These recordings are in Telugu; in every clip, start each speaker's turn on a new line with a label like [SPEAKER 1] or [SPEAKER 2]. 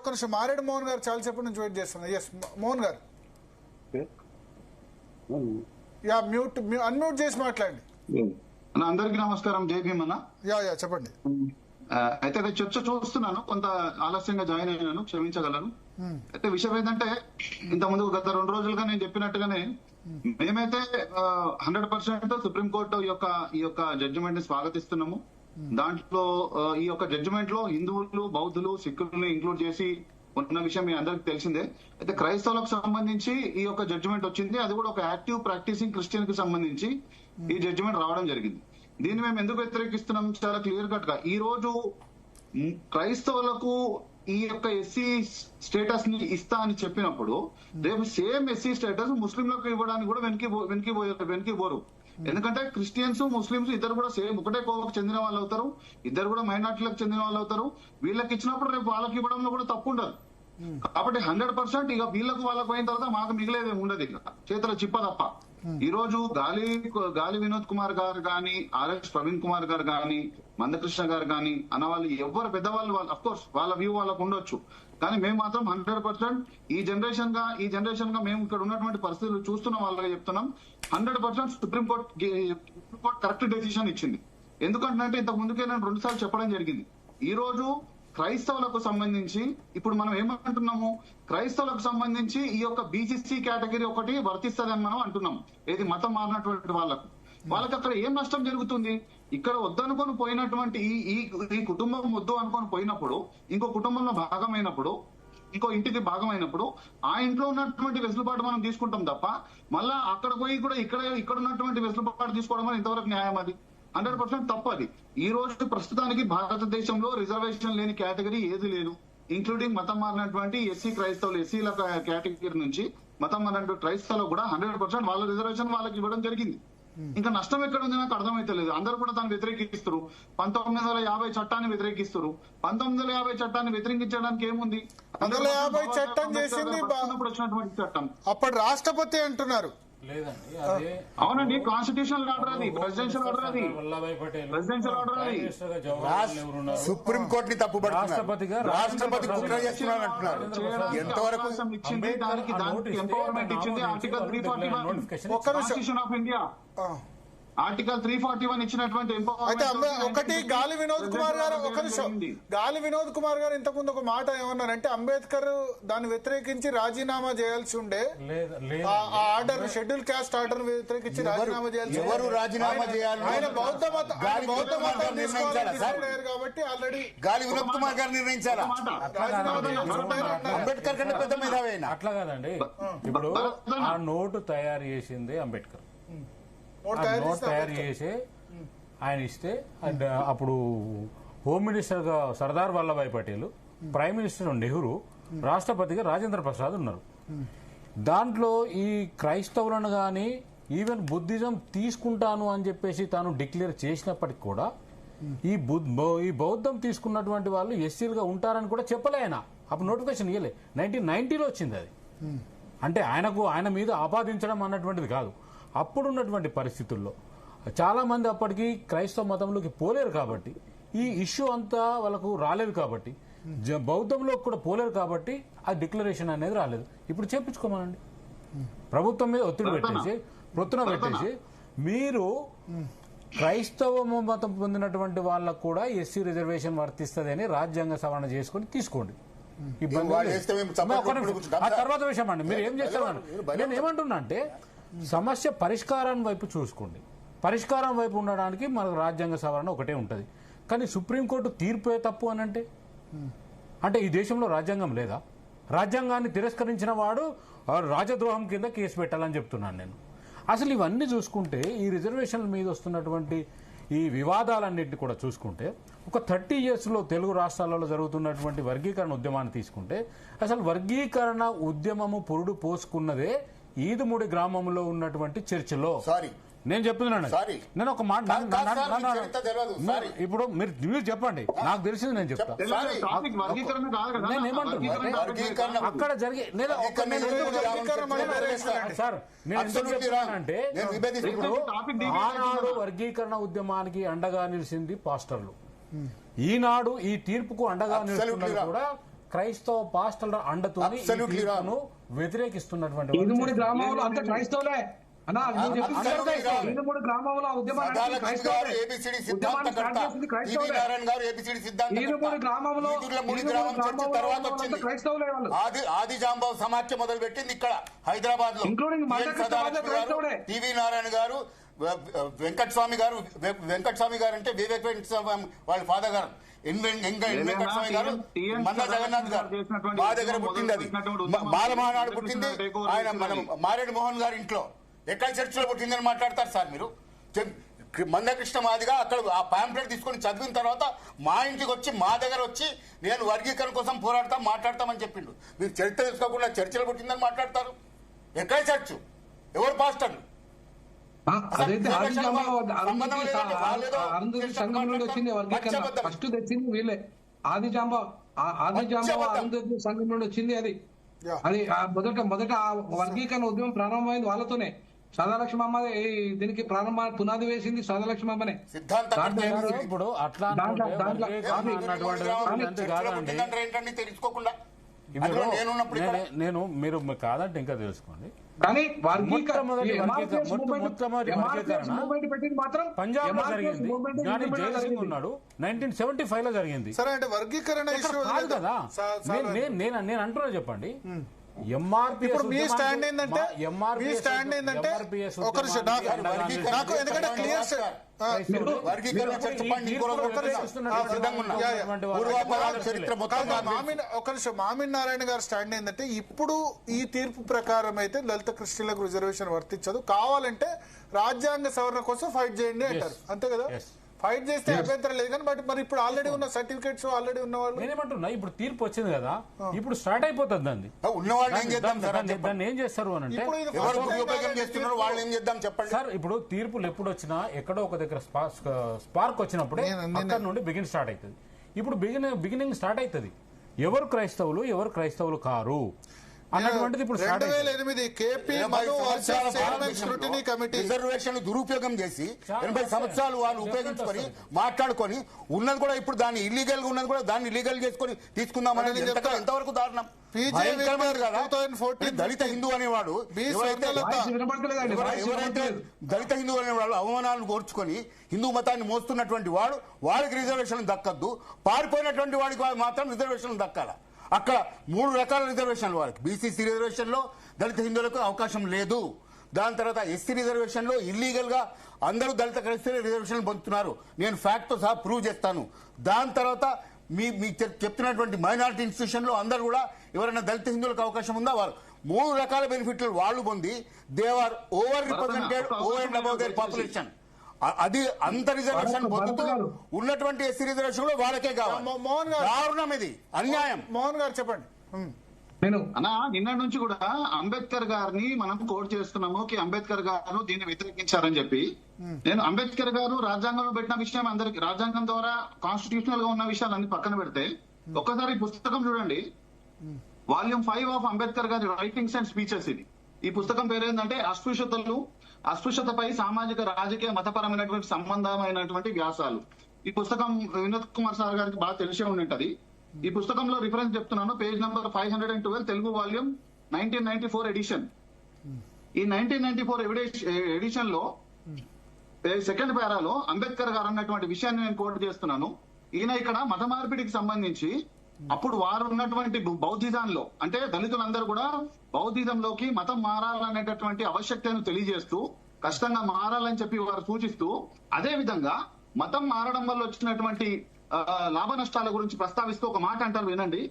[SPEAKER 1] ఒక్క నిమిషం మారేడు మోహన్ గారు చాలాసేపటి నుంచి వెయిట్ చేస్తున్నారు. ఎస్ మోహన్ గారు, యా అన్మ్యూట్ చేసి మాట్లాడండి.
[SPEAKER 2] అందరికి నమస్కారం, జై భీమ్ అన్న.
[SPEAKER 1] యా చెప్పండి.
[SPEAKER 2] అయితే చర్చ చూస్తున్నాను, కొంత ఆలస్యంగా జాయిన్ అయినాను, క్షమించగలను. అయితే విషయం ఏంటంటే, ఇంతకుముందు గత 2 రోజులుగా నేను చెప్పినట్టుగానే మేమైతే 100% సుప్రీంకోర్టు ఈ యొక్క జడ్జిమెంట్ ని స్వాగతిస్తున్నాము. దాంట్లో ఈ యొక్క జడ్జిమెంట్ లో హిందువులు, బౌద్ధులు, సిక్కులను ఇంక్లూడ్ చేసి ఉన్న విషయం మీ అందరికి తెలిసిందే. అయితే క్రైస్తవులకు సంబంధించి ఈ యొక్క జడ్జిమెంట్ వచ్చింది, అది కూడా ఒక యాక్టివ్ ప్రాక్టీసింగ్ క్రిస్టియన్ కి సంబంధించి ఈ జడ్జిమెంట్ రావడం జరిగింది. దీన్ని మేము ఎందుకు వ్యతిరేకిస్తున్నాం, చాలా క్లియర్ కట్ గా ఈ రోజు క్రైస్తవులకు ఈ యొక్క ఎస్సీ స్టేటస్ ని ఇస్తా అని చెప్పినప్పుడు రేపు సేమ్ ఎస్సీ స్టేటస్ ముస్లింలకు ఇవ్వడానికి కూడా వెనక్కి పోరు. ఎందుకంటే క్రిస్టియన్స్, ముస్లింస్ ఇద్దరు కూడా సేమ్ ఒకటే కోవకు చెందిన వాళ్ళు అవుతారు, ఇద్దరు కూడా మైనార్టీలకు చెందిన వాళ్ళు అవుతారు. వీళ్ళకి ఇచ్చినప్పుడు రేపు వాళ్ళకి ఇవ్వడంలో కూడా తప్పు ఉండదు. కాబట్టి 100% ఇక వీళ్ళకు వాళ్ళకు అయిన తర్వాత మాకు మిగిలేదే ఉండదు, ఇక చేతుల చిప్ప తప్ప. ఈ రోజు గాలి వినోద్ కుమార్ గారు కానీ, ఆర్ఎస్ ప్రవీణ్ కుమార్ గారు కానీ, మందకృష్ణ గారు కానీ అన్న వాళ్ళు ఎవరు పెద్దవాళ్ళు, అఫ్ కోర్స్ వాళ్ళ వ్యూ వాళ్ళకు ఉండొచ్చు. కానీ మేము మాత్రం 100% ఈ జనరేషన్ గా మేము ఇక్కడ ఉన్నటువంటి పరిస్థితులు చూస్తున్న వాళ్ళగా చెప్తున్నాం. 100% సుప్రీంకోర్టు కరెక్ట్ డెసిషన్ ఇచ్చింది. ఎందుకంటే ఇంతకు ముందుకే నేను 2 సార్లు చెప్పడం జరిగింది. ఈ రోజు క్రైస్తవులకు సంబంధించి ఇప్పుడు మనం ఏమంటున్నాము, క్రైస్తవులకు సంబంధించి ఈ యొక్క బీసీసీ కేటగిరీ ఒకటి వర్తిస్తుందని మనం అంటున్నాం. ఏది మతం మారినటువంటి వాళ్ళకి అక్కడ ఏం నష్టం జరుగుతుంది? ఇక్కడ వద్దనుకొని పోయినటువంటి ఈ కుటుంబం వద్దు అనుకొని పోయినప్పుడు, ఇంకో కుటుంబంలో భాగమైనప్పుడు, ఇంకో ఇంటికి భాగమైనప్పుడు ఆ ఇంట్లో ఉన్నటువంటి వెసులుబాటు మనం తీసుకుంటాం తప్ప మళ్ళా అక్కడ పోయి కూడా ఇక్కడ ఉన్నటువంటి వెసులుబాటు తీసుకోవడం ఇంతవరకు న్యాయం? అది 100% తప్పది. ఈ రోజు ప్రస్తుతానికి భారతదేశంలో రిజర్వేషన్ లేని కేటగిరీ ఏది లేదు, ఇంక్లూడింగ్ మతం మారినటువంటి ఎస్సీ క్రైస్తవులు, ఎస్సీల కేటగిరీ నుంచి మతం మారినటువంటి క్రైస్తవులు కూడా 100% వాళ్ళ రిజర్వేషన్ వాళ్ళకి ఇవ్వడం జరిగింది. ఇంకా నష్టం ఎక్కడ ఉంది నాకు అర్థమైతలేదు. అందరూ కూడా దాన్ని వ్యతిరేకిస్తారు. 1950 చట్టాన్ని వ్యతిరేకిస్తారు. 1950 చట్టాన్ని వ్యతిరేకించడానికి ఏముంది?
[SPEAKER 1] 1950 చట్టం చేసింది
[SPEAKER 2] వచ్చినటువంటి చట్టం
[SPEAKER 1] అప్పటి రాష్ట్రపతి అంటున్నారు.
[SPEAKER 3] లేదండి,
[SPEAKER 2] అవునండి, కాన్స్టిట్యూషనల్ ఆర్డర్ అది, ప్రెసిడెన్షియల్ ఆర్డర్ అది, ప్రెసిడెన్షియల్ ఆర్డర్ అది.
[SPEAKER 4] సుప్రీంకోర్టుని రాష్ట్రపతి కుట్ర చేస్తున్నారు అంటున్నారు. ఎంతవరకు
[SPEAKER 2] ఇచ్చింది దానికి ఎంపవర్మెంట్ ఇచ్చింది article 341 constitution of India. Article 341 ఇచ్చినటువంటి
[SPEAKER 1] అయితే ఒకటి గాలి వినోద్ కుమార్ గారు, ఒక నిమిషం, గాలి వినోద్ కుమార్ గారు ఇంతకుముందు ఒక మాట ఏమన్నారంటే అంబేద్కర్ దాన్ని వ్యతిరేకించి రాజీనామా చేయాల్సి ఉండే, ఆ ఆర్డర్ షెడ్యూల్ క్యాస్ట్ ఆర్డర్ వ్యతిరేకించి రాజీనామా చేయాల్సి ఆయన బౌద్ధ మతం కాబట్టి ఆల్రెడీ
[SPEAKER 4] గాలి వినోద్ కుమార్ గారు నిర్ణయించారా? అంబేద్కర్ కంటే పెద్ద మేధావి అయినా.
[SPEAKER 3] అట్లా కాదండి, ఇప్పుడు ఆ నోటు తయారు చేసింది అంబేద్కర్. నోట్ తయారు చేసి ఆయన ఇస్తే అప్పుడు హోమ్ మినిస్టర్ గా సర్దార్ వల్లభాయ్ పటేల్, ప్రైమ్ మినిస్టర్ నెహ్రూ, రాష్ట్రపతిగా రాజేంద్ర ప్రసాద్ ఉన్నారు. దాంట్లో ఈ క్రైస్తవులను గాని ఈవెన్ బుద్ధిజం తీసుకుంటాను అని చెప్పేసి తాను డిక్లేర్ చేసినప్పటికి కూడా ఈ బౌద్ధం తీసుకున్నటువంటి వాళ్ళు ఎస్సీలుగా ఉంటారని కూడా చెప్పలే ఆయన. అప్పుడు నోటిఫికేషన్ ఇవ్వలే. 1990లో వచ్చింది అది. అంటే ఆయన మీద ఆపాదించడం అన్నటువంటిది కాదు. అప్పుడున్నటువంటి పరిస్థితుల్లో చాలా మంది అప్పటికి క్రైస్తవ మతంలోకి పోలేరు కాబట్టి, ఈ ఇష్యూ అంతా వాళ్ళకు రాలేదు కాబట్టి, బౌద్ధంలో కూడా పోలేరు కాబట్టి ఆ డిక్లరేషన్ అనేది రాలేదు. ఇప్పుడు చేపించుకోమనండి, ప్రభుత్వం మీద ఒత్తిడి పెట్టేసి ప్రొత్తున పెట్టేసి మీరు క్రైస్తవ మతం పొందినటువంటి వాళ్ళకు కూడా ఎస్సీ రిజర్వేషన్ వర్తిస్తుంది అని రాజ్యాంగ సవరణ చేసుకుని తీసుకోండి. ఆ తర్వాత విషయం అండి, మీరు ఏం చేస్తారు? నేను ఏమంటున్నా అంటే సమస్య పరిష్కారం వైపు చూసుకోండి. పరిష్కారం వైపు ఉండడానికి మనకు రాజ్యాంగ సవరణ ఒకటే ఉంటుంది. కానీ సుప్రీంకోర్టు తీర్పే తప్పు అని అంటే ఈ దేశంలో రాజ్యాంగం లేదా? రాజ్యాంగాన్ని తిరస్కరించిన వాడు రాజద్రోహం కింద కేసు పెట్టాలని చెప్తున్నాను నేను. అసలు ఇవన్నీ చూసుకుంటే ఈ రిజర్వేషన్ల మీద వస్తున్నటువంటి ఈ వివాదాలన్నింటినీ కూడా చూసుకుంటే ఒక 30 yearsలో తెలుగు రాష్ట్రాలలో జరుగుతున్నటువంటి వర్గీకరణ ఉద్యమాన్ని తీసుకుంటే అసలు వర్గీకరణ ఉద్యమము పురుడు పోసుకున్నదే ఈదుమూడి గ్రామంలో ఉన్నటువంటి చర్చిలో. నేను చెప్తున్నాను, నేను ఒక మాట ఇప్పుడు మీరు చెప్పండి, నాకు తెలిసింది నేను చెప్తా. నేను ఏమంటున్నా అక్కడ జరిగే సార్, నేను ఎందుకు చెప్తున్నానంటే ఇప్పుడు ఆనాడు వర్గీకరణ ఉద్యమానికి అండగా నిలిచింది పాస్టర్లు, ఈనాడు ఈ తీర్పుకు అండగా నిలుస్తున్నది కూడా క్రైస్తవ పాస్టర్ల అండతో
[SPEAKER 4] Absolutely wrong.
[SPEAKER 3] వ్యతిరేకిస్తున్నటువంటి
[SPEAKER 5] 3 గ్రామాల్లో అంత క్రైస్తవులే అన్నా, నువ్వు చెప్పింది
[SPEAKER 4] Absolutely wrong.
[SPEAKER 5] 3 గ్రామాల్లో ఆ ఉద్యమాన్ని
[SPEAKER 4] సదాలక్ష్మి గారు
[SPEAKER 5] క్రైస్తవులే.
[SPEAKER 4] ఏబిసిడి
[SPEAKER 5] ఉద్యమాన్ని స్టార్ట్
[SPEAKER 4] సిద్ధాంతకర్త,
[SPEAKER 5] చేసింది
[SPEAKER 4] టీవీ
[SPEAKER 5] క్రైస్తవులే.
[SPEAKER 4] నారాయణ గారు ఏబిసిడి
[SPEAKER 5] 3 గ్రామంలో
[SPEAKER 4] ముడి గ్రామం చర్చ తర్వాత వచ్చింది.
[SPEAKER 5] క్రైస్తవులే వాళ్ళు.
[SPEAKER 4] ఆది జాంబాబు సమాఖ్య మొదలు పెట్టింది ఇక్కడ హైదరాబాద్ లో.
[SPEAKER 5] Including మల్దకృష్ణ మాదిగ క్రైస్తవుడే.
[SPEAKER 4] టీవీ నారాయణ గారు, వెంకటస్వామి గారు అంటే వివేక్ వెంకటస్వామి వాళ్ళ ఫాదర్ గారు, వెంకటస్వామి గారు, మన్నా జగన్నాథ్ గారు మా దగ్గర పుట్టింది. అది బాలమహానాడు పుట్టింది ఆయన మన మారేడు మోహన్ గారి ఇంట్లో. ఎక్కడ చర్చిలో పుట్టిందని మాట్లాడతారు సార్ మీరు? మందకృష్ణ మాదిగా అక్కడ ఆ పాంప్లెట్ తీసుకొని చదివిన తర్వాత మా ఇంటికి వచ్చి మా దగ్గర వచ్చి నేను వర్గీకరణ కోసం మాట్లాడతామని చెప్పిండు. మీరు చరిత్ర తెలుసుకోకుండా చర్చలో పుట్టిందని మాట్లాడతారు. ఎక్కడ చర్చ్? ఎవరు పాస్టర్లు?
[SPEAKER 5] అదైతే అరుంధతి సంఘం నుండి వచ్చింది వర్గీకరణ. ఫస్ట్ తెచ్చింది వీళ్ళే. ఆదిజాంబ అరుంధతి సంఘం నుండి వచ్చింది. అది మొదట ఆ వర్గీకరణ ఉద్యమం ప్రారంభమైంది వాళ్ళతోనే. సదాలక్ష్మి అమ్మ దీనికి పునాది వేసింది సదాలక్ష్మి అమ్మనే.
[SPEAKER 3] ఇప్పుడు అట్లా
[SPEAKER 4] ఏంటండి తెలుసుకోకుండా
[SPEAKER 3] నేను మీరు కాదంటే ఇంకా తెలుసుకోండి.
[SPEAKER 5] కానీ
[SPEAKER 3] పంజాబ్ లో జరిగింది. జ్ఞాని జయసింగ్ ఉన్నాడు, 1975 లో జరిగింది.
[SPEAKER 1] సరే, అంటే వర్గీకరణ
[SPEAKER 3] కాదు కదా. నేను అంటున్నా చెప్పండి.
[SPEAKER 1] ఇప్పుడు మీ స్టాండ్ ఏంటంటే నాకు ఎందుకంటే క్లియర్ మామిన్ నారాయణ గారి స్టాండ్ ఏంటంటే ఇప్పుడు ఈ తీర్పు ప్రకారం అయితే దళిత క్రిస్టియన్లకు రిజర్వేషన్ వర్తించదు, కావాలంటే రాజ్యాంగ సవరణ కోసం ఫైట్ చేయండి అంటారు. అంతే కదా? ఫైట్ చేస్తే అభ్యంతరం లేదు. కానీ బట్ మరి ఇప్పుడు ఆల్రెడీ ఉన్న సర్టిఫికేట్స్ ఆల్రెడీ ఉన్న వాళ్ళు
[SPEAKER 3] నేనేమంటున్నా, ఇప్పుడు తీర్పు వచ్చింది కదా, ఇప్పుడు స్టార్ట్ అయిపోతుంది. దాన్ని ఏం చేస్తారు అని అంటే సార్, ఇప్పుడు తీర్పులు ఎప్పుడు వచ్చినా ఎక్కడో ఒక దగ్గర స్పార్క్ వచ్చినప్పుడే అక్కడ నుండి బిగిన్ స్టార్ట్ అవుతుంది. ఇప్పుడు బిగినింగ్ స్టార్ట్ అవుతుంది. ఎవరు క్రైస్తవులు కారు అన్నటువంటిది ఇప్పుడు
[SPEAKER 1] 2008 కేపీ స్క్రూటినీ కమిటీ
[SPEAKER 4] రిజర్వేషన్ దురుపయోగం చేసి 80 సంవత్సరాలు వాళ్ళు ఉపయోగించుకొని మాట్లాడుకొని ఉన్నది కూడా ఇప్పుడు దాన్ని ఇల్లీగల్ గా ఉన్నది కూడా దాన్ని ఇల్లీగల్ చేసుకొని తీసుకుందామనేది ఎంతవరకు దారుణం. దళిత హిందూ అనేవాడు ఎవరైతే దళిత హిందూ అనేవాడు అవమానాలను కోర్చుకొని హిందూ మతాన్ని మోస్తున్నటువంటి వాడికి రిజర్వేషన్ దక్కద్దు, పారిపోయినటువంటి వాడికి మాత్రం రిజర్వేషన్ దక్కాల. అక్కడ 3 రకాల రిజర్వేషన్లు వాళ్ళకి. బీసీసీ రిజర్వేషన్ లో దళిత హిందువులకు అవకాశం లేదు. దాని తర్వాత ఎస్సీ రిజర్వేషన్ లో ఇల్లీగల్ గా అందరూ దళిత క్రైస్తవులు రిజర్వేషన్ పొందుతున్నారు. నేను ఫ్యాక్ట్ తో సహా ప్రూవ్ చేస్తాను. దాని తర్వాత మీ చెప్తున్నటువంటి మైనారిటీ ఇన్స్టిట్యూషన్ లో అందరూ కూడా ఎవరైనా దళిత హిందువులకు అవకాశం ఉందా? వారు 3 రకాల బెనిఫిట్లు వాళ్ళు పొంది they are over represented over and above their population. అది అంత రిజర్వేషన్ పొందుతూ ఉన్నటువంటి ఎస్సీ రిజర్వేషన్ లో వాళ్ళకే కావాలి. దారుణం, ఇది అన్యాయం.
[SPEAKER 1] మోహన్ గారు చెప్పండి.
[SPEAKER 2] అన్నా, నిన్న నుంచి కూడా అంబేద్కర్ గారిని మనం కోట్ చేస్తున్నాము కి అంబేద్కర్ గారు దీన్ని వ్యతిరేకించారని చెప్పి. నేను అంబేద్కర్ గారు రాజ్యాంగంలో పెట్టిన విషయం అందరికి, రాజ్యాంగం ద్వారా కాన్స్టిట్యూషనల్ గా ఉన్న విషయాలన్నీ పక్కన పెడితే ఒక్కసారి పుస్తకం చూడండి. వాల్యూమ్ 5 ఆఫ్ అంబేద్కర్ గారి రైటింగ్స్ అండ్ స్పీచెస్. ఈ పుస్తకం పేరు ఏంటంటే అస్పృశ్యతపై సామాజిక రాజకీయ మతపరమైనటువంటి సంబంధమైనటువంటి వ్యాసాలు. ఈ పుస్తకం వినోద్ కుమార్ సార్ గారికి బాగా తెలిసే ఉంటది. ఈ పుస్తకంలో రిఫరెన్స్ చెప్తున్నాను, page number 512, Telugu volume 1994 edition. ఈ 1994 ఎడిషన్ లో సెకండ్ పారాలో అంబేద్కర్ గారు అన్నటువంటి విషయాన్ని నేను కోట్ చేస్తున్నాను. ఈయన ఇక్కడ మత మార్పిడికి సంబంధించి అప్పుడు వారు ఉన్నటువంటి బౌద్ధిజంలో, అంటే దళితులందరూ కూడా బౌద్ధిజంలోకి మతం మారాలనేటటువంటి ఆవశ్యకతను తెలియజేస్తూ కష్టంగా మారాలని చెప్పి వారు సూచిస్తూ, అదే విధంగా మతం మారడం వల్ల వచ్చినటువంటి లాభ నష్టాల గురించి ప్రస్తావిస్తూ ఒక మాట అంటారు, వినండి.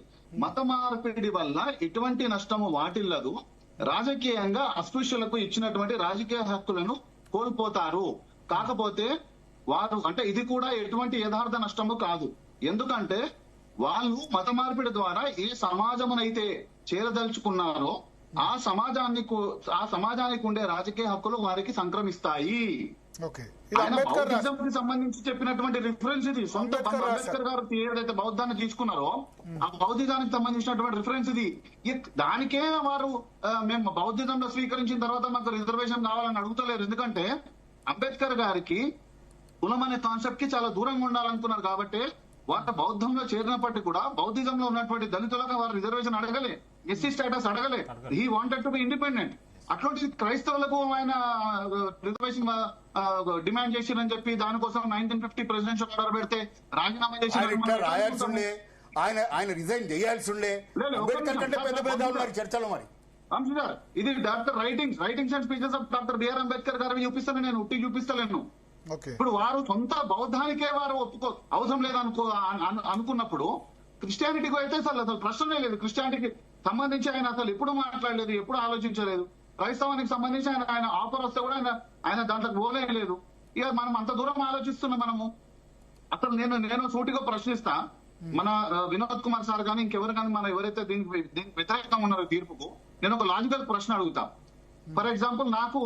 [SPEAKER 2] మత మార్పిడి వల్ల ఎటువంటి నష్టము వాటిల్లదు, రాజకీయంగా అస్పృశ్యులకు ఇచ్చినటువంటి రాజకీయ హక్కులను కోల్పోతారు. కాకపోతే వారు అంటే ఇది కూడా ఎటువంటి యథార్థ నష్టము కాదు. ఎందుకంటే వాళ్ళు మత మార్పిడి ద్వారా ఏ సమాజమునైతే చేరదలుచుకున్నారో ఆ సమాజానికి ఉండే రాజకీయ హక్కులు వారికి సంక్రమిస్తాయి. బౌద్ధిజంకి సంబంధించి చెప్పినటువంటి రిఫరెన్స్ ఇది. సొంత అంబేద్కర్ గారు ఏదైతే బౌద్ధాన్ని తీసుకున్నారో ఆ బౌద్ధిజానికి సంబంధించినటువంటి రిఫరెన్స్ ఇది. దానికే వారు మేము బౌద్ధిజంలో స్వీకరించిన తర్వాత మాకు రిజర్వేషన్ కావాలని అడుగుతలేరు. ఎందుకంటే అంబేద్కర్ గారికి కులం అనే కాన్సెప్ట్ కి చాలా దూరంగా ఉండాలనుకున్నారు కాబట్టి వాళ్ళ బౌద్ధంలో చేరినప్పటికీ కూడా బౌద్ధిజంలో ఉన్నటువంటి దళితులకు వారు రిజర్వేషన్ అడగలే, ఎస్సీ స్టేటస్ అడగలే. He wanted to be independent. అట్లాంటి క్రైస్తవులకు ఆయన రిజర్వేషన్ డిమాండ్ చేసిరని చెప్పి దానికోసం 1950 ప్రెసిడెన్షియల్ ఆర్డర్ పెడితే రాజీనామా
[SPEAKER 4] రాయాల్సి ఉండే, ఆయన రిజైన్ చేయాల్సి ఉండే. అంబేద్కర్ కంటే పెద్ద పెద్ద ఉన్నారు చర్చలో. మరి
[SPEAKER 2] సార్, ఇది doctor writings and speeches of doctor B R Ambedkar గారిని చూపిస్తాను నేను, ఉట్టి చూపిస్తలేను. ఇప్పుడు వారు సొంత బౌద్ధానికే వారు అవసరం లేదనుకో అనుకున్నప్పుడు క్రిస్టియానిటీకి అయితే అసలు ప్రశ్నే లేదు. క్రిస్టియానిటీకి సంబంధించి ఆయన అసలు ఎప్పుడు మాట్లాడలేదు, ఎప్పుడు ఆలోచించలేదు. క్రైస్తవానికి సంబంధించి ఆయన ఆఫర్ వస్తే కూడా ఆయన దాంట్లోకి పోలేదు. ఇక మనం అంత దూరం ఆలోచిస్తున్నాం మనము. అసలు నేను సూటిగా ప్రశ్నిస్తా, మన వినోద్ కుమార్ సార్ కానీ ఇంకెవరు కానీ మన ఎవరైతే దీనికి వ్యతిరేకంగా ఉన్నారో తీర్పుకు, నేను ఒక లాజికల్ ప్రశ్న అడుగుతా. ఫర్ ఎగ్జాంపుల్, నాకు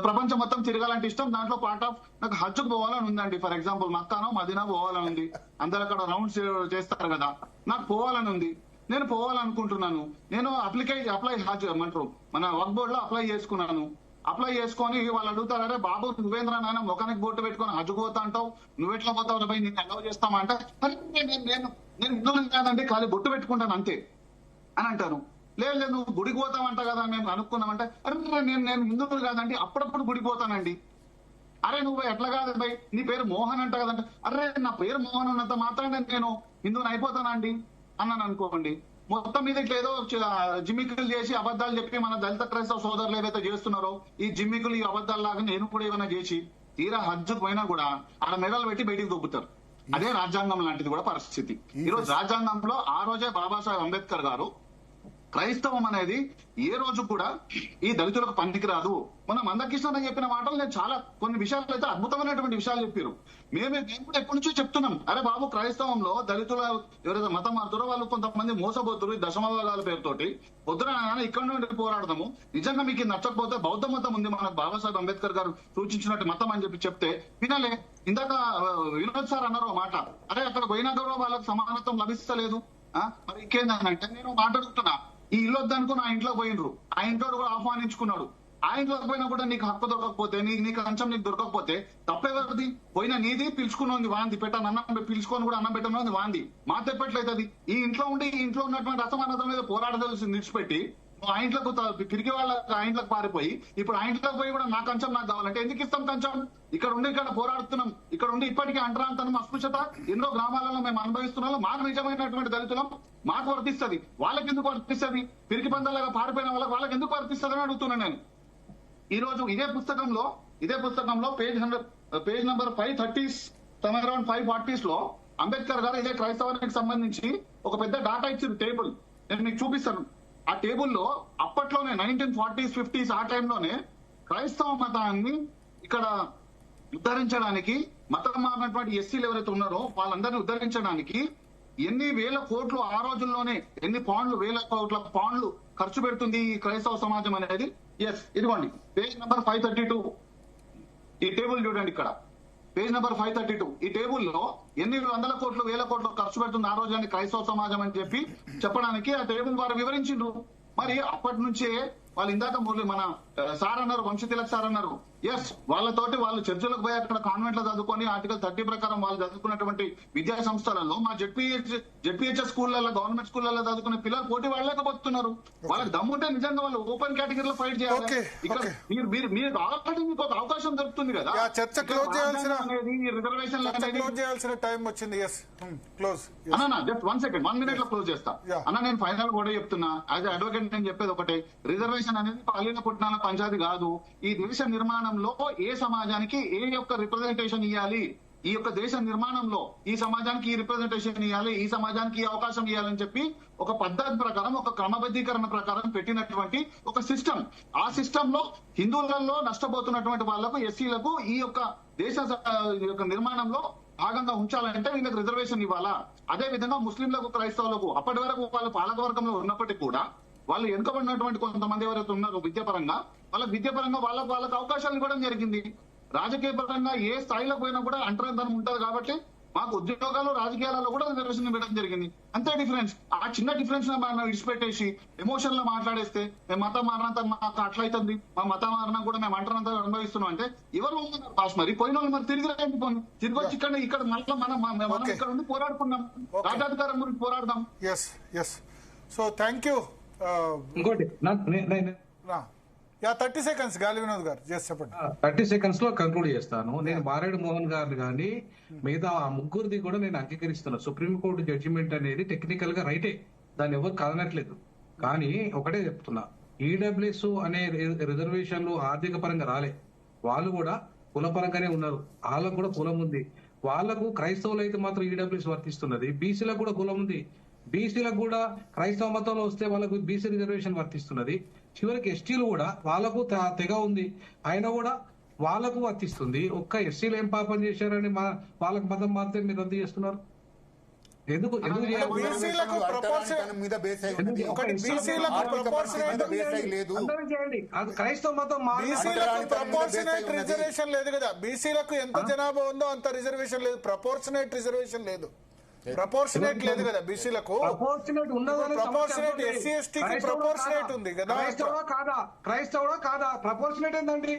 [SPEAKER 2] ప్రపంచం మొత్తం తిరగాలంటే ఇష్టం. దాంట్లో పార్ట్ ఆఫ్ నాకు హజ్కు పోవాలని ఉందండి. ఫర్ ఎగ్జాంపుల్, మక్కానో మదీనా పోవాలని ఉంది. అందరు అక్కడ రౌండ్స్ చేస్తారు కదా, నాకు పోవాలని ఉంది. నేను పోవాలనుకుంటున్నాను. నేను అప్లై హజ్ అంటారు మన వర్క్ బోర్డ్ లో అప్లై చేసుకున్నాను. అప్లై చేసుకొని వాళ్ళు అడుగుతారు, అరే బాబు నువ్వేంద్ర నాయన ముఖానికి బొట్టు పెట్టుకొని హజ్కు పోతా అంటావు, నువ్వెట్లా పోతావు భయ్, నేను అలౌ చేస్తామా అంటే, నేను హిందువులు కాదండి, ఖాళీ బొట్టు పెట్టుకుంటాను అంతే అని అంటాను. లేదు నువ్వు గుడికి పోతామంట కదా మేము అనుకున్నామంటే, అరే నేను హిందువులు కాదండి, అప్పుడప్పుడు గుడికి పోతానండి. అరే నువ్వు ఎట్లా కాదు భయ్, నీ పేరు మోహన్ అంట కదంటే, అరే నా పేరు మోహన్ అన్నంత మాత్రాన్ని నేను హిందువుని అయిపోతానండి అన్నాను అనుకోండి. మొత్తం మీద ఇట్లా ఏదో జిమ్మికులు చేసి అబద్ధాలు చెప్పి మన దళిత క్రైస్తవ సోదరులు ఏవైతే చేస్తున్నారో ఈ జిమ్మికులు ఈ అబద్ధాలు లాగా నేను కూడా ఏమైనా చేసి తీరా హజ్జుకు పోయినా కూడా ఆడ మెడలు పెట్టి బయటికి దొబ్బుతారు. అదే రాజ్యాంగం లాంటిది కూడా పరిస్థితి. ఈరోజు రాజ్యాంగంలో ఆ రోజే బాబాసాహెబ్ అంబేద్కర్ గారు క్రైస్తవం అనేది ఏ రోజు కూడా ఈ దళితులకు పనికిరాదు. మన మందకృష్ణ చెప్పిన మాటలు నేను చాలా కొన్ని విషయాలు అయితే అద్భుతమైనటువంటి విషయాలు చెప్పారు. మేము కూడా ఎప్పటి నుంచో చెప్తున్నాం, అరే బాబు క్రైస్తవంలో దళితుల ఎవరైతే మతం మారుతారో వాళ్ళు కొంతమంది మోసపోతున్నారు ఈ దశమభాగాల పేరుతోటి. పొద్దున ఇక్కడ నుండి పోరాడదాము. నిజంగా మీకు నచ్చకపోతే బౌద్ధ మతం ఉంది మనకు, బాబాసాహెబ్ అంబేద్కర్ గారు సూచించినట్టు మతం అని చెప్పి చెప్తే వినాలే. ఇందాక వినోద్ సార్ అన్నారు మాట, అరే అక్కడ పోయినా కూడా వాళ్ళకి సమానత్వం లభిస్తలేదు. మరి ఇంకేందంటే నేను మాట్లాడుతున్నా, ఈ ఇల్లు వద్దనుకుని ఆ ఇంట్లో పోయినరు, ఆ ఇంట్లో కూడా ఆహ్వానించుకున్నాడు. ఆ ఇంట్లోకి పోయినా కూడా నీకు హక్కు దొరకకపోతే, నీకు కంచం నీకు దొరకకపోతే తప్పేవరది? పోయినా నీది, పిలుచుకున్నది వాంది, పెట్టాను అన్నం పిలుచుకొని కూడా అన్నం పెట్టినది వాంది, మా తెప్పట్లయితుంది. ఈ ఇంట్లో ఉండి ఈ ఇంట్లో ఉన్నటువంటి అసమానత మీద పోరాడదలసి నిడిచిపెట్టి ఆ ఇంట్లోకి తిరిగి వాళ్ళ ఆ ఇంట్లోకి పారిపోయి ఇప్పుడు ఆ ఇంట్లోకి పోయి కూడా నా కంచం నాకు కావాలంటే ఎందుకు ఇస్తాం కంచం? ఇక్కడ ఉండి ఇక్కడ పోరాడుతున్నాం, ఇక్కడ ఉండి ఇప్పటికీ అంటరాంతనం అస్పృశ్యత ఎన్నో గ్రామాలలో మేము అనుభవిస్తున్నాం. మాకు నిజమైనటువంటి దళితులం మాకు వర్తిస్తుంది, వాళ్ళకి ఎందుకు వర్తిస్తుంది? పిరికి పందాలుగా పారిపోయిన వాళ్ళకి ఎందుకు వర్తిస్తుంది అని అడుగుతున్నాను నేను. ఈ రోజు ఇదే పుస్తకంలో page number 530s around 540s లో అంబేద్కర్ గారు ఇదే క్రైస్తవానికి సంబంధించి ఒక పెద్ద డాటా ఇచ్చిన టేబుల్ నేను మీకు చూపిస్తాను. ఆ టేబుల్లో అప్పట్లోనే 1940s 50s ఆ టైంలోనే క్రైస్తవ మతాన్ని ఇక్కడ ఉద్ధరించడానికి, మతం మారినటువంటి ఎస్సీలు ఎవరైతే ఉన్నారో వాళ్ళందరినీ ఉద్ధరించడానికి ఎన్ని వేల కోట్లు ఆ రోజుల్లోనే, ఎన్ని వేల కోట్ల పాండ్లు ఖర్చు పెడుతుంది ఈ క్రైస్తవ సమాజం అనేది. ఎస్, ఇదిగోండి పేజ్ నెంబర్ 532 ఈ టేబుల్ చూడండి. ఇక్కడ పేజ్ నెంబర్ 532 ఈ టేబుల్లో ఎన్ని వందల కోట్లు వేల కోట్లు ఖర్చు పెడుతుంది ఆ రోజు క్రైస్తవ సమాజం అని చెప్పి చెప్పడానికి ఆ టేబుల్ వారు వివరించిండ్రు. మరి అప్పటి నుంచే వాళ్ళు ఇందాక మన సార్ అన్నారు, వంశతిలక్ సార్ అన్నారు, ఎస్ వాళ్ళతోటి వాళ్ళు చర్చలకు పోయి అక్కడ కాన్వెంట్ లో చదువుకొని ఆర్టికల్ 30 ప్రకారం వాళ్ళు చదువుకున్నటువంటి విద్యా సంస్థలలో మా జెడ్పీహెచ్ఎస్ స్కూళ్లలో, గవర్నమెంట్ స్కూళ్లలో చదువుకునే పిల్లలు పోటీ వాళ్ళలేకపోతున్నారు. వాళ్ళకి దమ్ముంటే నిజంగా వాళ్ళు ఓపెన్ కేటగిరీలో ఫైట్ చేయాలి. ఇక్కడ మీరు ఆల్రెడీ మీకు ఒక అవకాశం దొరుకుతుంది కదా.
[SPEAKER 1] చర్చ క్లోజ్ చేయాల్సిన టైం వచ్చింది.
[SPEAKER 2] జస్ట్ 1 సెకండ్ 1 minute లో క్లోజ్ చేస్తా అన్న. నేను ఫైనల్ కూడా చెప్తున్నా, యాజ్ అడ్వకేట్ నేను చెప్పేది ఒకటే, రిజర్వేషన్ అనేది పల్లీల పుట్టినాల పంచాయతీ కాదు. ఈ దేశ నిర్మాణంలో ఏ సమాజానికి ఏ యొక్క రిప్రజెంటేషన్ ఇవ్వాలి, ఈ యొక్క దేశ నిర్మాణంలో ఈ సమాజానికి ఈ రిప్రజెంటేషన్ ఇవ్వాలి, ఈ సమాజానికి ఈ అవకాశం ఇవ్వాలని చెప్పి ఒక పద్ధతి ప్రకారం, ఒక క్రమబద్ధీకరణ ప్రకారం పెట్టినటువంటి ఒక సిస్టమ్. ఆ సిస్టమ్ లో హిందువులలో నష్టపోతున్నటువంటి వాళ్లకు, ఎస్సీలకు ఈ యొక్క దేశ నిర్మాణంలో భాగంగా ఉంచాలంటే వీళ్ళకి రిజర్వేషన్ ఇవ్వాలా. అదే విధంగా ముస్లింలకు, క్రైస్తవులకు అప్పటి వరకు వాళ్ళు పాలక వర్గంలో ఉన్నప్పటికీ కూడా వాళ్ళు వెనుకబడినటువంటి కొంతమంది ఎవరైతే ఉన్నారో విద్యాపరంగా, వాళ్ళకి అవకాశాలు ఇవ్వడం జరిగింది. రాజకీయ పరంగా ఏ స్థాయిలో పోయినా కూడా అంటరాంతనం ఉంటది కాబట్టి మాకు ఉద్యోగాలు రాజకీయాలలో కూడా రిజర్వేషన్ ఇవ్వడం జరిగింది. అంతే డిఫరెన్స్. ఆ చిన్న డిఫరెన్స్ మనం విడిచిపెట్టేసి ఎమోషన్ లో మాట్లాడేస్తే మేము మతం మారినంత మాకు అట్లయితుంది, మా మతం మారినా కూడా మేము అంటనంతా అనుభవిస్తున్నాం అంటే ఎవరు ఉన్నారు పాస్? మరి పోయిన వాళ్ళు మరి తిరిగి తిరిగి వచ్చి ఇక్కడ మళ్ళీ మనం ఇక్కడ ఉండి పోరాడుకున్నాం, రాజాధికారం గురించి పోరాడదాం.
[SPEAKER 1] So thank you.
[SPEAKER 5] ఇంకోటి
[SPEAKER 1] 30 seconds గాలి వినోద్ గారు చెప్పండి.
[SPEAKER 5] 30 seconds లో కంక్లూడ్ చేస్తాను. నేను మారేడు మోహన్ గారిని కానీ మిగతా ఆ ముగ్గురిది కూడా నేను అంగీకరిస్తున్నాను. సుప్రీంకోర్టు జడ్జిమెంట్ అనేది టెక్నికల్ గా రైటే, దాన్ని ఎవరు కాదనట్లేదు. కానీ ఒకటే చెప్తున్నా, ఈడబ్ల్యూఎస్ అనే రిజర్వేషన్లు ఆర్థిక పరంగా రాలే, వాళ్ళు కూడా కులపరంగానే ఉన్నారు. వాళ్ళకు కూడా కులం ఉంది. వాళ్లకు క్రైస్తవులు అయితే మాత్రం ఈడబ్ల్యూఎస్ వర్తిస్తున్నది. బీసీలకు కూడా కులం ఉంది. బీసీలకు కూడా క్రైస్తవ మతంలో వస్తే వాళ్ళకు బీసీ రిజర్వేషన్ వర్తిస్తున్నది. చివరికి ఎస్టీలు కూడా వాళ్ళకు తెగ ఉంది, అయినా కూడా వాళ్ళకు వర్తిస్తుంది. ఒక్క ఎస్సీలు ఏం పాపం చేశారని వాళ్ళకు మతం మాత్రం మీరు రద్దు చేస్తున్నారు? ఎందుకు క్రైస్తవ మతం
[SPEAKER 1] రిజర్వేషన్ లేదు కదా? బీసీలకు ఎంత జనాభా ఉందో అంత రిజర్వేషన్ లేదు, ప్రపోర్షనేట్ రిజర్వేషన్ లేదు. ప్రపోర్షనేట్ లేదు కదా బీసీలకు. ప్రపోర్షనేట్ ఎస్సీ ఎస్టీకి ప్రపోర్షనేట్ ఉంది కదా.
[SPEAKER 5] క్రైస్తవుడా కాదా? ప్రపోర్షనేట్ ఏంటండి?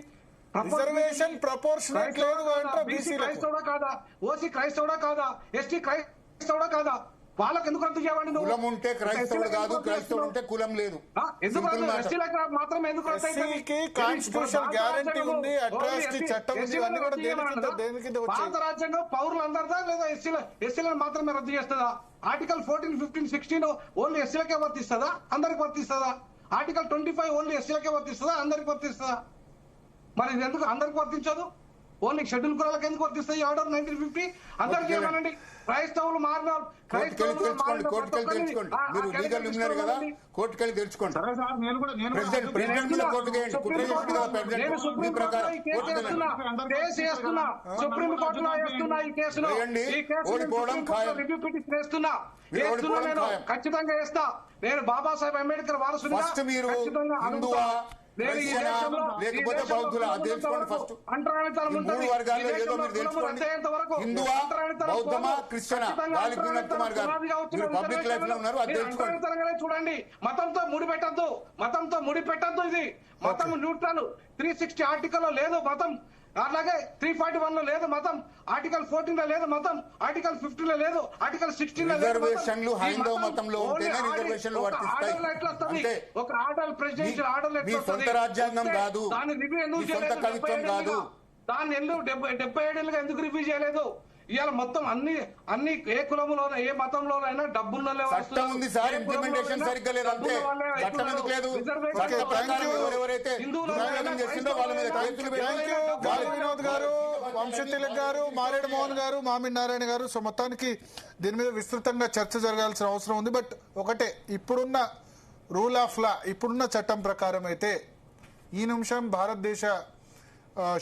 [SPEAKER 1] రిజర్వేషన్ ప్రపోర్షనేట్ లేదు అంటే బీసీ
[SPEAKER 5] క్రైస్తవుడా కాదా? ఓసీ క్రైస్తవుడా కాదా? ఎస్టీ క్రైస్తవుడా కాదా? వాళ్ళకి ఎందుకు రద్దు చేయాలండి?
[SPEAKER 4] కులం ఉంటే క్రైస్తవుడు కాదు, క్రైస్తవుడు ఉంటే కులం లేదు.
[SPEAKER 5] ఎందుకు మాత్రం ఎందుకు
[SPEAKER 1] కాన్స్టిట్యూషన్ గ్యారంటీ ఉంది, అట్రాసిటీ చట్టం ఉంది.
[SPEAKER 5] భారత రాజ్యాంగం పౌరులందరిదా లేదా ఎస్సీలను మాత్రమే రద్దు చేస్తుందా? ఆర్టికల్ 14, 15, 16 ఓన్లీ ఎస్సీలకే వర్తిస్తుందా? అందరికి వర్తిస్తుందా? ఆర్టికల్ 25 ఓన్లీ ఎస్సీలకే వర్తిస్తుందా? అందరికి వర్తిస్తుందా? మరి ఇది ఎందుకు అందరికి వర్తించదు? ఓన్లీ షెడ్యూల్ కులాలకు ఎందుకు వర్తిస్తాయి ఆర్డర్ 1950? అందరికీ ఏమనండి, క్రైస్తవులు మారిన
[SPEAKER 4] కోర్టుకెళ్ళి తెచ్చుకోండి. ప్రెసిడెంట్ మీద కోర్టు
[SPEAKER 5] సుప్రీం కోర్టులో వేస్తున్నా ఈ కేసులో.
[SPEAKER 4] ఓడిపోవడం
[SPEAKER 5] రివ్యూ పిటిషన్ వేస్తున్నా. నేను ఖచ్చితంగా వేస్తా. నేను బాబాసాహెబ్ అంబేద్కర్ వారసుడిగా ఖచ్చితంగా
[SPEAKER 4] లేకపోతే బౌద్ధుల తెలుసుకోండి. ఫస్ట్ మూడు వర్గాల్లో ఏదో మీరు తెలుసుకోండి. హిందువా, బౌద్ధమా, క్రిస్టియనా? గాలి వినోద్ కుమార్ గారు మీరు పబ్లిక్ లైఫ్ లో ఉన్నారు, అది తెలుసుకోండి.
[SPEAKER 5] చూడండి, మతంతో ముడి పెట్టద్దు. ఇది మతం న్యూట్రల్. 360 ఆర్టికల్ లో లేదు మతం, అలాగే 341 లో లేదు మతం, ఆర్టికల్ 14 లో లేదు మతం, ఆర్టికల్ 15 లో లేదు, ఆర్టికల్ 16 లో
[SPEAKER 4] రిజర్వేషన్లు హైందవ మతంలో ఉంటేనే రిజర్వేషన్లు వర్తిస్తాయి. అంటే
[SPEAKER 5] ఒక ఆర్డర్ ప్రెసిడెన్షియల్ ఆర్డర్
[SPEAKER 4] మీ సొంత రాజ్యాంగం కాదు, మీ సొంత కవిత్వం కాదు.
[SPEAKER 5] దాన్ని ఎందుకు 77 ఏళ్ళుగా ఎందుకు రివ్యూ చేయలేదు? ఇవాళ మొత్తం అన్ని ఏ కులంలోనైనా ఏ మతంలోనైనా డబ్బున్న
[SPEAKER 4] చట్టం ఉంది సార్, ఇంప్లిమెంటేషన్ సరిగ్గా లేదు అంతే. చట్టం ఎందుకు లేదు? చట్ట ప్రకారం ఎవరెవరైతే చేసిందో వాళ్ళ మీద కేసులు
[SPEAKER 1] గాలి వినోద్ గారు, వంశతిలక్ గారు, మారేడు మోహన్ గారు, మామిడి నారాయణ గారు. సో మొత్తానికి దీని మీద విస్తృతంగా చర్చ జరగాల్సిన అవసరం ఉంది. బట్ ఒకటే, ఇప్పుడున్న రూల్ ఆఫ్ లా, ఇప్పుడున్న చట్టం ప్రకారం అయితే ఈ నిమిషం భారతదేశ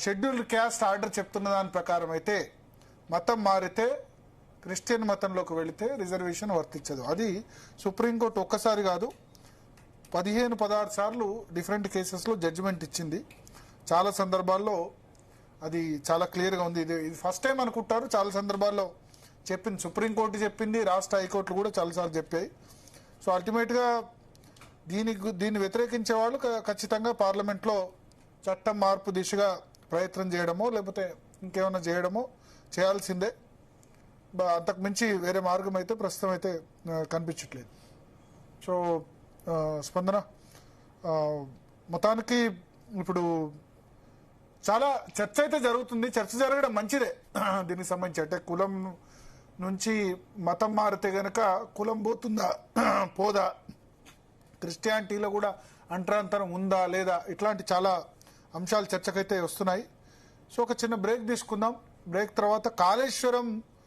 [SPEAKER 1] షెడ్యూల్డ్ క్యాస్ట్ ఆర్డర్ చెప్తున్న దాని ప్రకారం అయితే మతం మారితే, క్రిస్టియన్ మతంలోకి వెళితే రిజర్వేషన్ వర్తించదు. అది సుప్రీంకోర్టు ఒక్కసారి కాదు 15-16 సార్లు డిఫరెంట్ కేసెస్లో జడ్జిమెంట్ ఇచ్చింది. చాలా సందర్భాల్లో అది చాలా క్లియర్గా ఉంది. ఇది ఫస్ట్ టైం అనుకుంటారు, చాలా సందర్భాల్లో చెప్పింది. సుప్రీంకోర్టు చెప్పింది, రాష్ట్ర హైకోర్టులు కూడా చాలాసార్లు చెప్పాయి. సో అల్టిమేట్గా దీన్ని వ్యతిరేకించే వాళ్ళు ఖచ్చితంగా పార్లమెంట్లో చట్టం మార్పు దిశగా ప్రయత్నం చేయడమో లేకపోతే ఇంకేమైనా చేయడమో చేయాల్సిందే. అంతకు మించి వేరే మార్గం అయితే ప్రస్తుతం అయితే కనిపించట్లేదు. సో స్పందన, మొత్తానికి ఇప్పుడు చాలా చర్చ అయితే జరుగుతుంది. చర్చ జరగడం మంచిదే దీనికి సంబంధించి. అంటే కులం నుంచి మతం మారితే గనక కులం పోతుందా పోదా, క్రిస్టియానిటీలో కూడా అంటరాంతరం ఉందా లేదా, ఇట్లాంటి చాలా అంశాలు చర్చకైతే వస్తున్నాయి. సో ఒక చిన్న బ్రేక్ తీసుకుందాం. బ్రేక్ తర్వాత కాళేశ్వరం